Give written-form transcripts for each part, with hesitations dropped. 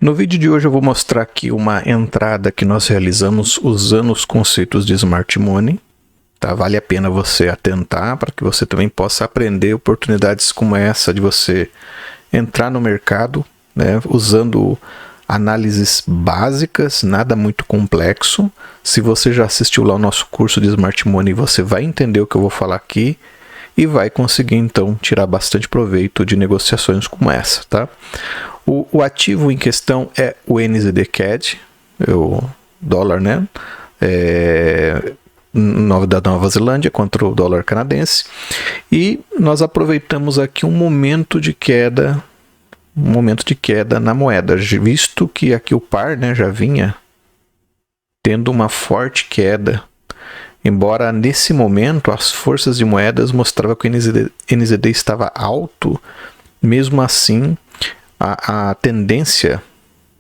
No vídeo de hoje eu vou mostrar aqui uma entrada que nós realizamos usando os conceitos de Smart Money. Tá? Vale a pena você atentar para que você também possa aprender oportunidades como essa de você entrar no mercado, né, usando análises básicas, nada muito complexo. Se você já assistiu lá o nosso curso de Smart Money, você vai entender o que eu vou falar aqui e vai conseguir então tirar bastante proveito de negociações como essa, tá? O ativo em questão é o NZD-CAD, o dólar, né? Da Nova Zelândia contra o dólar canadense. E nós aproveitamos aqui um momento de queda na moeda, visto que aqui o par, né, já vinha tendo uma forte queda. Embora nesse momento as forças de moedas mostravam que o NZD estava alto, mesmo assim a tendência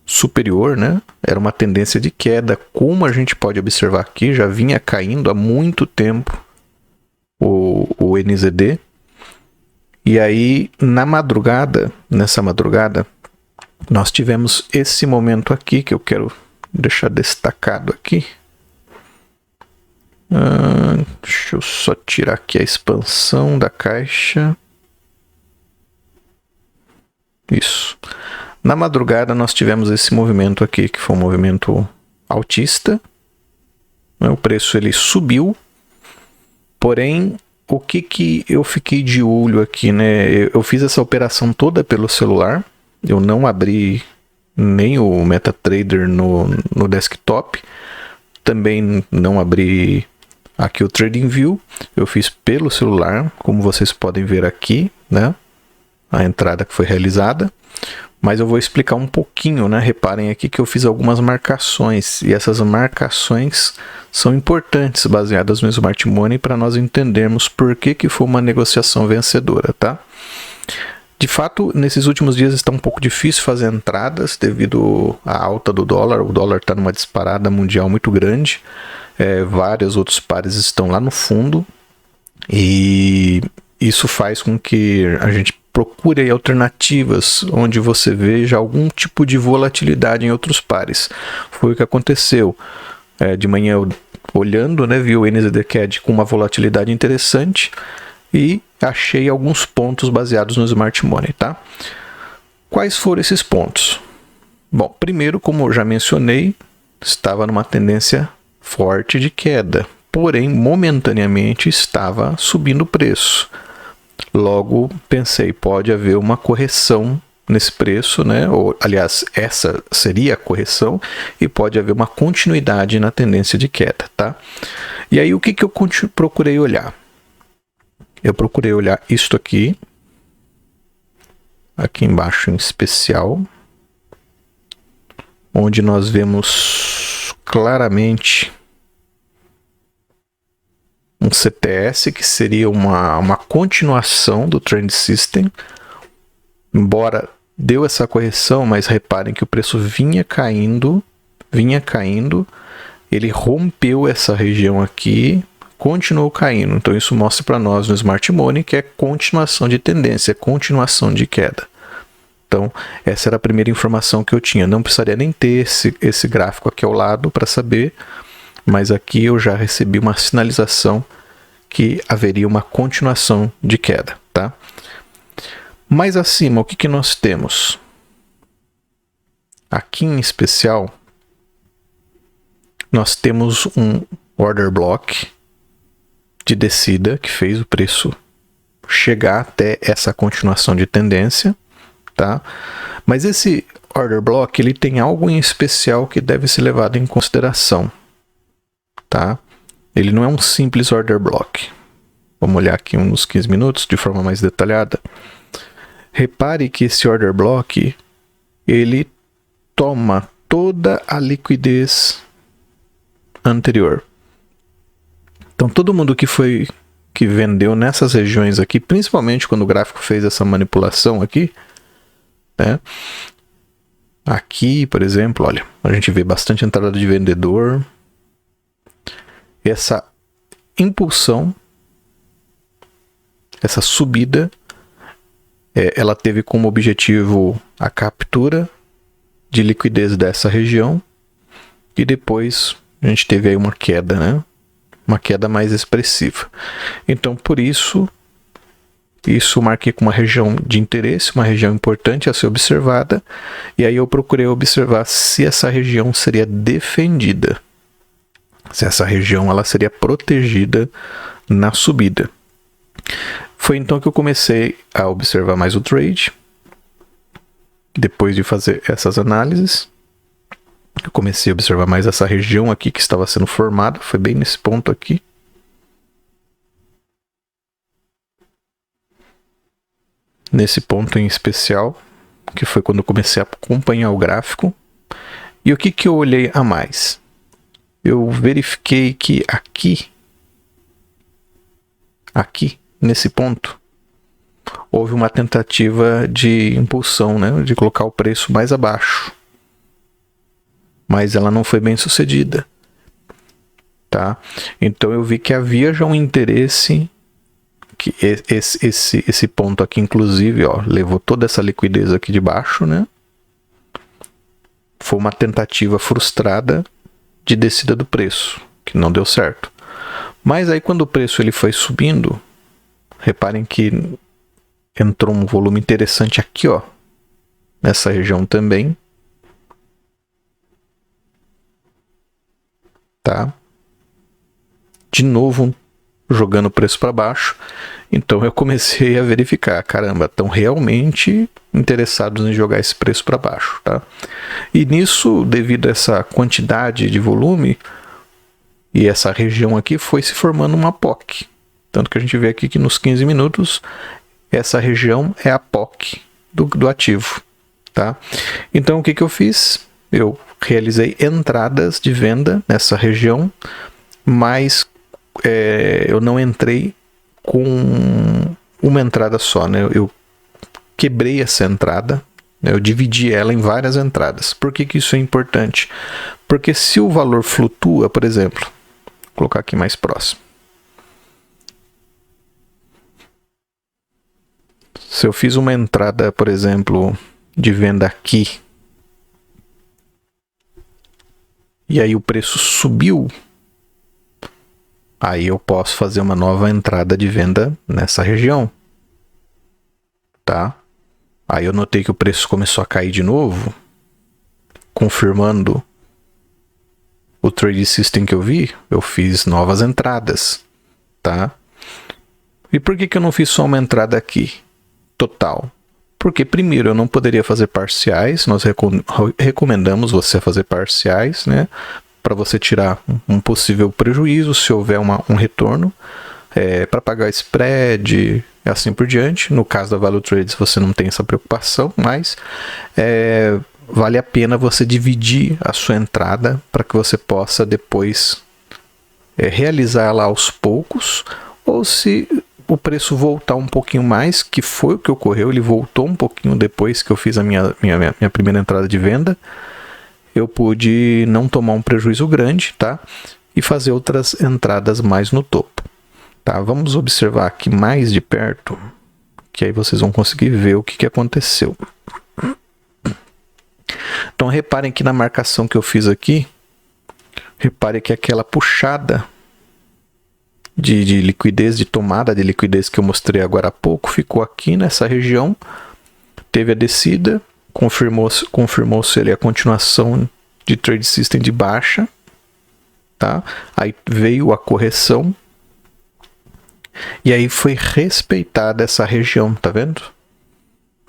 superior, né, era uma tendência de queda. Como a gente pode observar aqui, já vinha caindo há muito tempo o NZD. E aí, nessa madrugada, nós tivemos esse momento aqui que eu quero deixar destacado aqui. Deixa eu só tirar aqui a expansão da caixa. Isso. Na madrugada nós tivemos esse movimento aqui, que foi um movimento altista. O preço ele subiu, porém o que eu fiquei de olho aqui, né? Eu fiz essa operação toda pelo celular, eu não abri nem o MetaTrader no desktop, também não abri aqui o TradingView, eu fiz pelo celular, como vocês podem ver aqui, né? A entrada que foi realizada. Mas eu vou explicar um pouquinho, né? Reparem aqui que eu fiz algumas marcações, e essas marcações são importantes, baseadas no Smart Money, para nós entendermos por que foi uma negociação vencedora, tá? De fato, nesses últimos dias está um pouco difícil fazer entradas devido à alta do dólar. O dólar está numa disparada mundial muito grande, vários outros pares estão lá no fundo, e isso faz com que a gente procure aí alternativas onde você veja algum tipo de volatilidade em outros pares. Foi o que aconteceu. De manhã, eu, olhando, né, vi o NZD-CAD com uma volatilidade interessante e achei alguns pontos baseados no Smart Money, tá? Quais foram esses pontos? Bom, primeiro, como eu já mencionei, estava numa tendência forte de queda, porém, momentaneamente estava subindo o preço. Logo, pensei, pode haver uma correção nesse preço, né? Ou, aliás, essa seria a correção, e pode haver uma continuidade na tendência de queda, tá? E aí, o que eu procurei olhar? Eu procurei olhar isto aqui embaixo em especial, onde nós vemos claramente um CTS, que seria uma continuação do Trend System, embora deu essa correção, mas reparem que o preço vinha caindo, ele rompeu essa região aqui, continuou caindo. Então isso mostra para nós no Smart Money que é continuação de tendência, continuação de queda. Então essa era a primeira informação que eu tinha. Não precisaria nem ter esse gráfico aqui ao lado para saber, mas aqui eu já recebi uma sinalização que haveria uma continuação de queda, tá? Mais acima, o que nós temos? Aqui em especial, nós temos um order block de descida que fez o preço chegar até essa continuação de tendência, tá? Mas esse order block, ele tem algo em especial que deve ser levado em consideração, tá? Ele não é um simples order block. Vamos olhar aqui uns 15 minutos de forma mais detalhada. Repare que esse order block, ele toma toda a liquidez anterior. Então todo mundo que vendeu nessas regiões aqui, principalmente quando o gráfico fez essa manipulação aqui, né? Aqui, por exemplo, olha, a gente vê bastante entrada de vendedor. Essa impulsão, essa subida, ela teve como objetivo a captura de liquidez dessa região e depois a gente teve aí uma queda, né? Uma queda mais expressiva. Então, por isso eu marquei como uma região de interesse, uma região importante a ser observada, e aí eu procurei observar se essa região seria defendida, se essa região ela seria protegida na subida. Foi então que eu comecei a observar mais o trade. Depois de fazer essas análises, eu comecei a observar mais essa região aqui que estava sendo formada, foi bem nesse ponto aqui. Nesse ponto em especial, que foi quando eu comecei a acompanhar o gráfico. E o que eu olhei a mais? Eu verifiquei que aqui, nesse ponto, houve uma tentativa de impulsão, né, de colocar o preço mais abaixo. Mas ela não foi bem sucedida. Tá? Então eu vi que havia já um interesse, que esse ponto aqui, inclusive, ó, levou toda essa liquidez aqui de baixo, né? Foi uma tentativa frustrada de descida do preço, que não deu certo. Mas aí quando o preço ele foi subindo, reparem que entrou um volume interessante aqui, ó, nessa região também. Tá? De novo jogando o preço para baixo. Então eu comecei a verificar, caramba, estão realmente interessados em jogar esse preço para baixo, tá? E nisso, devido a essa quantidade de volume e essa região aqui, foi se formando uma POC. Tanto que a gente vê aqui que nos 15 minutos, essa região é a POC do ativo, tá? Então o que eu fiz? Eu realizei entradas de venda nessa região, mas eu não entrei com uma entrada só, né? Eu quebrei essa entrada, né? Eu dividi ela em várias entradas. Por que isso é importante? Porque se o valor flutua, por exemplo, vou colocar aqui mais próximo. Se eu fiz uma entrada, por exemplo, de venda aqui, e aí o preço subiu, aí eu posso fazer uma nova entrada de venda nessa região, tá? Aí eu notei que o preço começou a cair de novo, confirmando o trade system que eu vi, eu fiz novas entradas, tá? E por que eu não fiz só uma entrada aqui, total? Porque primeiro eu não poderia fazer parciais, nós recomendamos você fazer parciais, né? Para você tirar um possível prejuízo se houver um retorno, para pagar spread e assim por diante. No caso da Value Trades você não tem essa preocupação, mas vale a pena você dividir a sua entrada para que você possa depois realizar ela aos poucos, ou se o preço voltar um pouquinho mais, que foi o que ocorreu, ele voltou um pouquinho depois que eu fiz a minha primeira entrada de venda, eu pude não tomar um prejuízo grande, tá? E fazer outras entradas mais no topo, tá? Vamos observar aqui mais de perto, que aí vocês vão conseguir ver o que aconteceu. Então reparem que na marcação que eu fiz aqui, reparem que aquela puxada de liquidez, de tomada de liquidez que eu mostrei agora há pouco, ficou aqui nessa região, teve a descida, confirmou-se ali a continuação de trade system de baixa, tá? Aí veio a correção e aí foi respeitada essa região, tá vendo?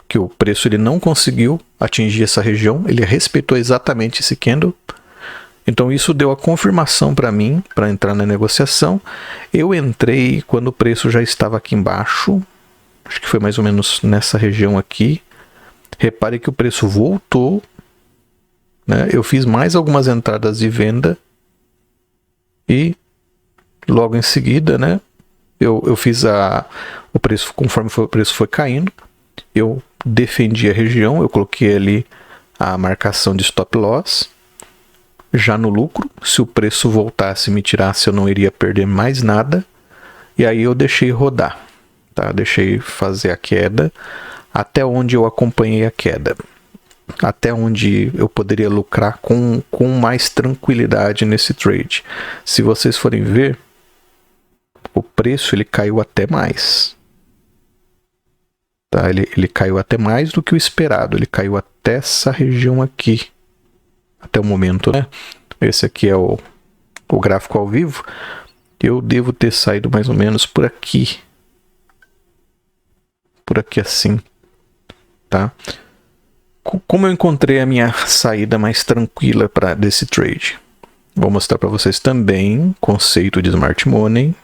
Que o preço ele não conseguiu atingir essa região, ele respeitou exatamente esse candle. Então isso deu a confirmação para mim, para entrar na negociação. Eu entrei quando o preço já estava aqui embaixo, acho que foi mais ou menos nessa região aqui. Repare que o preço voltou, né? Eu fiz mais algumas entradas de venda e logo em seguida, né, eu fiz o preço, conforme o preço foi caindo, eu defendi a região, eu coloquei ali a marcação de stop loss, já no lucro. Se o preço voltasse e me tirasse, eu não iria perder mais nada. E aí eu deixei rodar, tá? Deixei fazer a queda até onde eu acompanhei a queda. até onde eu poderia lucrar com mais tranquilidade nesse trade. Se vocês forem ver, o preço ele caiu até mais. Tá? Ele caiu até mais do que o esperado. Ele caiu até essa região aqui. Até o momento, né? Esse aqui é o gráfico ao vivo. Eu devo ter saído mais ou menos por aqui. Por aqui assim. Tá? Como eu encontrei a minha saída mais tranquila desse trade? Vou mostrar para vocês também conceito de Smart Money.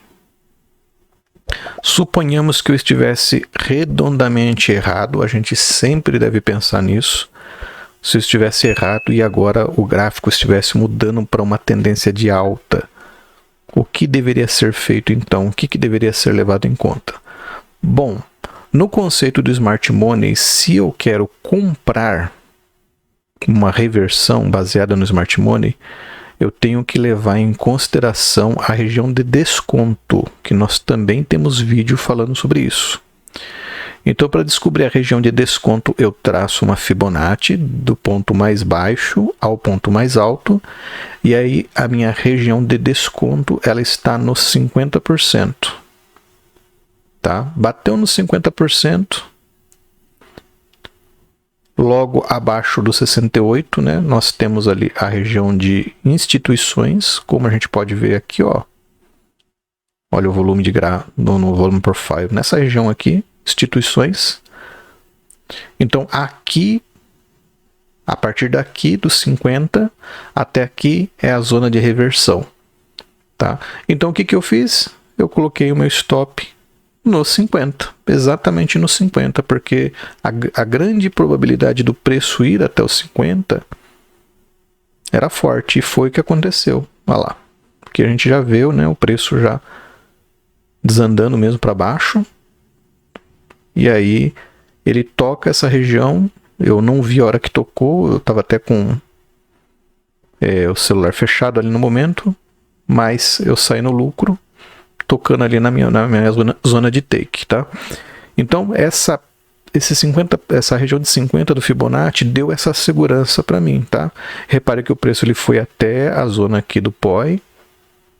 Suponhamos que eu estivesse redondamente errado, a gente sempre deve pensar nisso. Se eu estivesse errado e agora o gráfico estivesse mudando para uma tendência de alta, o que deveria ser feito então? O que deveria ser levado em conta? Bom, no conceito do Smart Money, se eu quero comprar uma reversão baseada no Smart Money, eu tenho que levar em consideração a região de desconto, que nós também temos vídeo falando sobre isso. Então, para descobrir a região de desconto, eu traço uma Fibonacci do ponto mais baixo ao ponto mais alto, e aí a minha região de desconto ela está nos 50%. Tá? Bateu nos 50%, logo abaixo do 68%, né, nós temos ali a região de instituições, como a gente pode ver aqui, ó. Olha o volume no volume profile, nessa região aqui, instituições. Então aqui, a partir daqui dos 50 até aqui é a zona de reversão, tá? Então o que eu fiz? Eu coloquei o meu stop nos 50, exatamente nos 50, porque a grande probabilidade do preço ir até os 50 era forte, e foi o que aconteceu. Olha lá, porque a gente já viu, né, o preço já desandando mesmo para baixo, e aí ele toca essa região. Eu não vi a hora que tocou, eu estava até com o celular fechado ali no momento, mas eu saí no lucro, tocando ali na minha zona de take, tá? Então essa região de 50 do Fibonacci deu essa segurança para mim, tá? Repare que o preço ele foi até a zona aqui do POI,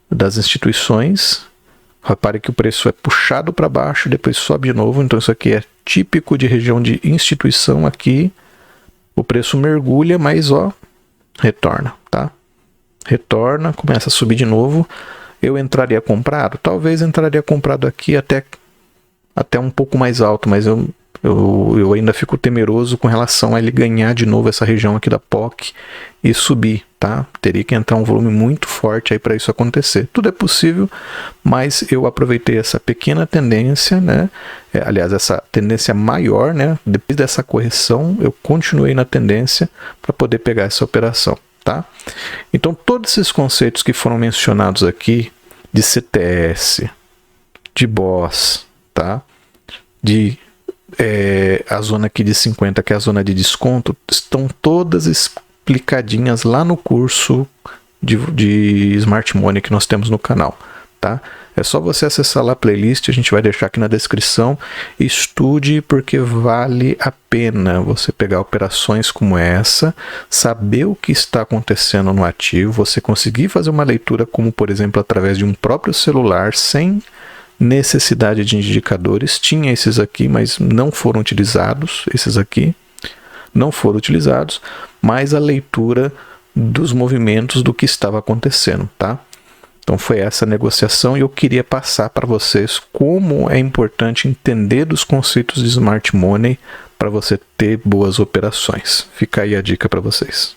das instituições. Repare que o preço é puxado para baixo, depois sobe de novo. Então isso aqui é típico de região de instituição aqui. O preço mergulha, mas ó, retorna, tá? Retorna, começa a subir de novo. Eu entraria comprado? Talvez entraria comprado aqui até um pouco mais alto, mas eu ainda fico temeroso com relação a ele ganhar de novo essa região aqui da POC e subir, tá? Teria que entrar um volume muito forte aí para isso acontecer. Tudo é possível, mas eu aproveitei essa pequena tendência, né? Aliás, essa tendência maior, né? Depois dessa correção, eu continuei na tendência para poder pegar essa operação. Tá? Então todos esses conceitos que foram mencionados aqui, de CTS, de BOS, tá? De a zona aqui de 50, que é a zona de desconto, estão todas explicadinhas lá no curso de Smart Money que nós temos no canal, tá? É só você acessar lá a playlist, a gente vai deixar aqui na descrição. Estude, porque vale a pena você pegar operações como essa, saber o que está acontecendo no ativo, você conseguir fazer uma leitura como, por exemplo, através de um próprio celular, sem necessidade de indicadores. Tinha esses aqui, mas não foram utilizados. Esses aqui não foram utilizados, mas a leitura dos movimentos do que estava acontecendo, tá? Então foi essa negociação e eu queria passar para vocês como é importante entender dos conceitos de Smart Money para você ter boas operações. Fica aí a dica para vocês.